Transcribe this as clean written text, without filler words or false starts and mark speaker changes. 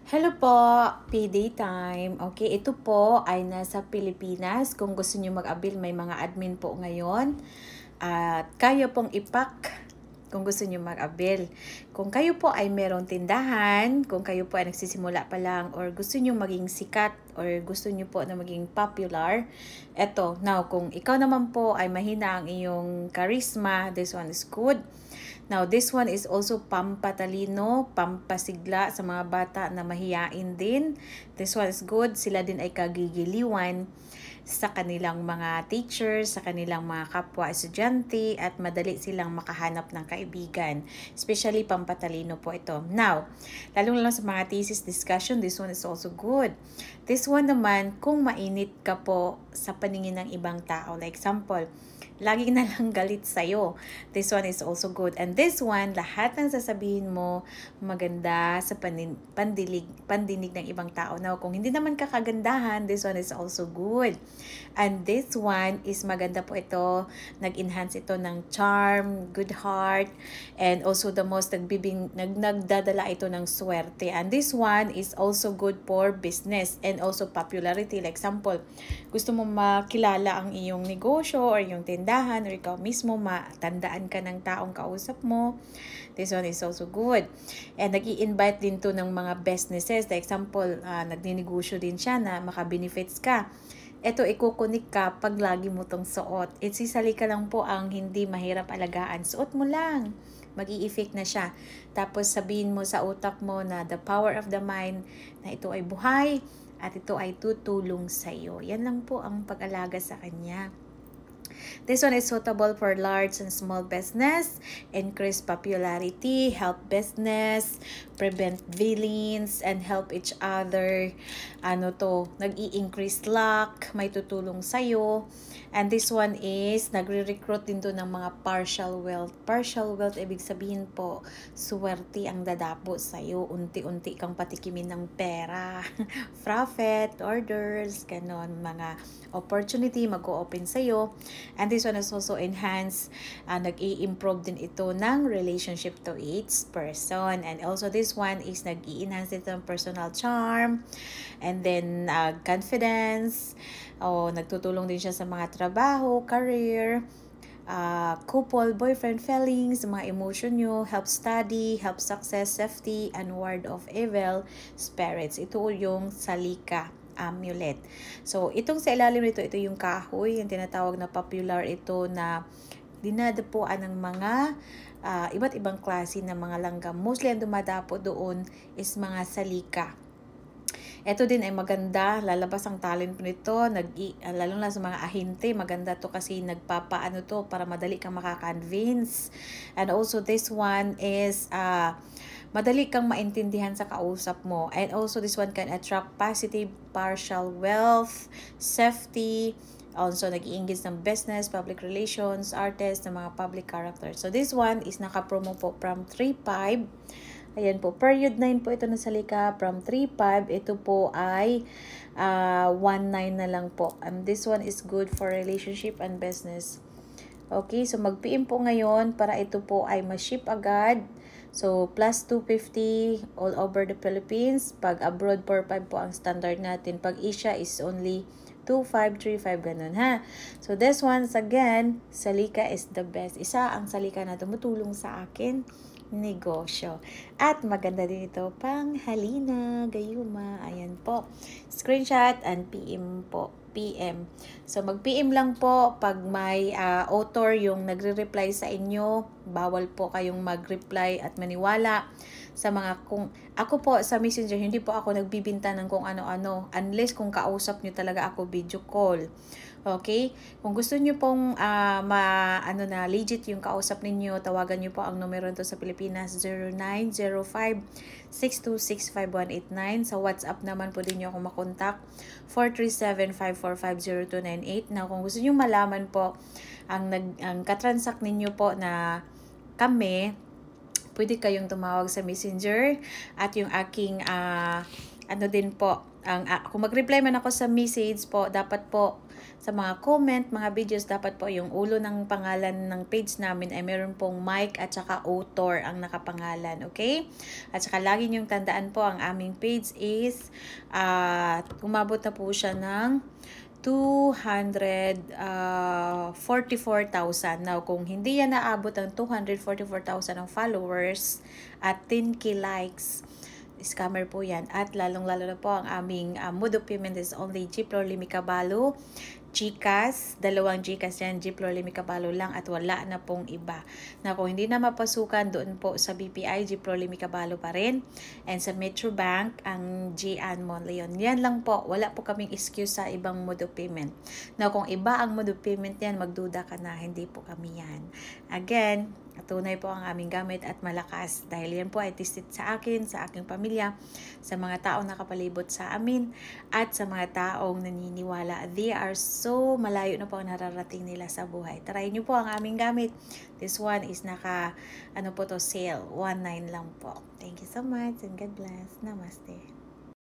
Speaker 1: Hello po, PD time. Okay, ito po ay nasa Pilipinas. Kung gusto niyo mag-avail, may mga admin po ngayon. At kaya pong ipak kung gusto niyo mag-avail. Kung kayo po ay merong tindahan, kung kayo po ay nagsisimula pa lang, or gusto niyo maging sikat, or gusto niyo po na maging popular, eto, now, kung ikaw naman po ay mahina ang iyong charisma, this one is good. Now, this one is also pampatalino, pampasigla sa mga bata na mahiyain din. This one is good. Sila din ay kagigiliwan sa kanilang mga teachers, sa kanilang mga kapwa estudyante, at madali silang makahanap ng kaibigan. Especially pampatalino po ito. Now, lalong lang sa mga thesis discussion, this one is also good. This one naman, kung mainit ka po sa paningin ng ibang tao. Like example, lagi na lang galit sa'yo. This one is also good. And this one, lahat ng sasabihin mo, maganda sa pandinig ng ibang tao. Now, kung hindi naman kakagandahan, this one is also good. And this one is maganda po ito. Nag-enhance ito ng charm, good heart, and also the most nagdadala ito ng swerte. And this one is also good for business and also popularity. Like example, gusto mo makilala ang iyong negosyo or yung tindahan, or ikaw mismo matandaan ka ng taong kausap mo. This one is also good. And nag-i-invite din to ng mga businesses. Like example, nagninegosyo din siya na maka-benefits ka. Ito, ikukunik ka pag lagi mo tong suot. Sisali ka lang po ang hindi mahirap alagaan. Suot mo lang. Mag-i-effect na siya. Tapos sabihin mo sa utak mo na the power of the mind, na ito ay buhay at ito ay tutulong sa iyo. Yan lang po ang pag-alaga sa kanya. This one is suitable for large and small business, increase popularity, help business, prevent villains, and help each other. Nag-i-increase luck, may tutulong sa'yo. And this one is, nagre-recruit din to ng mga partial wealth. Partial wealth, ibig sabihin po, swerte ang dadapo sa'yo. Unti-unti kang patikimin ng pera. Profit, orders, ganon, mga opportunity mag-o-open sa'yo. And this one is also enhance, nag-i-improve din ito ng relationship to each person. And also this one is nag-i-enhance ito ng personal charm, and then confidence, nagtutulong din siya sa mga trabaho, career, couple, boyfriend, feelings, mga emotion nyo, help study, help success, safety, and ward of evil spirits. Ito yung salika amulet. So, itong sa ilalim nito, ito yung kahoy, yung tinatawag na popular ito na dinadapuan ng mga iba't ibang klase ng mga langgam. Mostly ang dumadapo doon is mga salika. Ito din ay maganda, lalabas ang talent nito, lalo na sa mga ahente, maganda to kasi nagpapaano to para madali kang makaka-convince. And also this one is madali kang maintindihan sa kausap mo. And also this one can attract positive partial wealth, safety, also nag-i-engage ng business, public relations, artists, ng mga public characters. So this one is naka-promo po from 3.5. Ayan po, period 9 po ito na salika, from 3.5, ito po ay 1.9 na lang po. And this one is good for relationship and business. Okay, so mag-PM po ngayon para ito po ay ma-ship agad. So, plus 250 all over the Philippines. Pag abroad, 4.5 po ang standard natin. Pag Asia is only 2.5, 3.5, ganun ha. So, this one's again, salika is the best. Isa ang salika na tumutulong sa akin negosyo. At maganda din ito pang halina, gayuma. Ayan po. Screenshot and PM po. PM. So, mag-PM lang po pag may author yung nagre-reply sa inyo. Bawal po kayong mag-reply at maniwala sa mga ako po sa Messenger, hindi po ako nagbibinta ng kung ano-ano unless kung kausap nyo talaga ako video call. Okay? Kung gusto niyo pong legit yung kausap ninyo, tawagan niyo po ang numero nito sa Pilipinas, 0905-626-5189. Sa WhatsApp naman po din niyo ako makontak, 437-545-0298. Now, kung gusto niyo malaman po ang katransact ninyo po na kami, pwede kayong tumawag sa Messenger at yung aking ano din po, kung mag-reply man ako sa message po, dapat po sa mga comment, mga videos, dapat po yung ulo ng pangalan ng page namin ay meron pong mic at saka author ang nakapangalan, okay? At saka lagi niyong tandaan po, ang aming page is umabot na po siya ng 244,000. Now, kung hindi yan naabot ang 244,000 ng followers at 10k likes, scammer po yan. At lalong-lalo na po ang aming mode of payment is only Gplor Limicabalo, GCash, dalawang GCash yan, Gplor Limicabalo lang at wala na pong iba. Na kung hindi na mapasukan, doon po sa BPI, Gplor Limicabalo pa rin. And sa Metrobank, ang Gian Monleon. Yan lang po, wala po kaming excuse sa ibang mode of payment. Na kung iba ang mode of payment yan, magduda ka na, hindi po kami yan. Again, tunay po ang aming gamit at malakas dahil yan po ay tested sa akin, sa aking pamilya, sa mga taong nakapalibot sa amin at sa mga taong naniniwala. They are so malayo na po ang nararating nila sa buhay. Try nyo po ang aming gamit. This one is sale, 1.9 lang po. Thank you so much and God bless. Namaste.